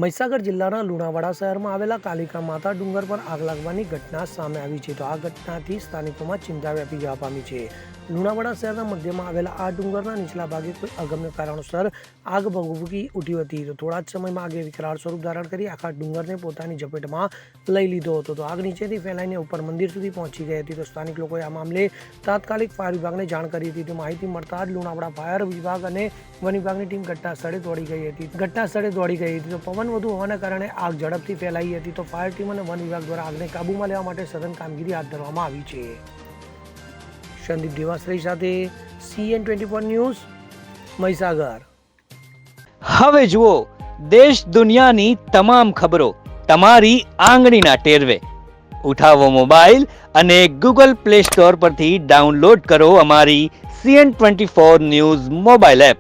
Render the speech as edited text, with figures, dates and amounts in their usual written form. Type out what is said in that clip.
મહીસાગર જિલ્લાના લુણાવાડા શહેરમાં આવેલા કાલિકા માતા ડુંગર પર આગ લાગવાની ઘટના સામે આવી છે. તો આ ઘટનાથી સ્થાનિકોમાં ચિંતા વ્યાપી જવા પામી છે. લુણાવાડા શહેરના મધ્યમાં આવેલા આ ડુંગરના નીચલા ભાગે કોઈ અગમ્ય કારણોસર આગ ભભૂકી ઉઠી હતી. તો થોડા જ સમયમાં આગે વિકરાળ સ્વરૂપ ધારણ કરી આખા ડુંગરને પોતાની ઝપેટમાં લઈ લીધો હતો. તો આગ નીચેથી ફેલાઈને ઉપર મંદિર સુધી પહોંચી ગઈ હતી. તો સ્થાનિક લોકોએ આ મામલે તાત્કાલિક ફાયર વિભાગને જાણ કરી હતી. તો માહિતી મળતા જ લુણાવાડા ફાયર વિભાગ અને વન વિભાગની ટીમ ઘટના સ્થળે દોડી ગઈ હતી. તો પવન વધુ હોવાના કારણે આગ ઝડપથી ફેલાઈ હતી. તો ફાયર ટીમ અને વન વિભાગ દ્વારા આગને કાબૂમાં લેવા માટે સઘન કામગીરી હાથ ધરવામાં આવી છે. સંદીપ દેવાશ્રી સાથે CN24 ન્યૂઝ, મહીસાગર. હવે જુઓ દેશ દુનિયાની તમામ ખબરો તમારી આંગળીના ટેરવે. ઉઠાવો મોબાઈલ અને Google Play Store પરથી ડાઉનલોડ કરો અમારી CN24 ન્યૂઝ મોબાઈલ એપ.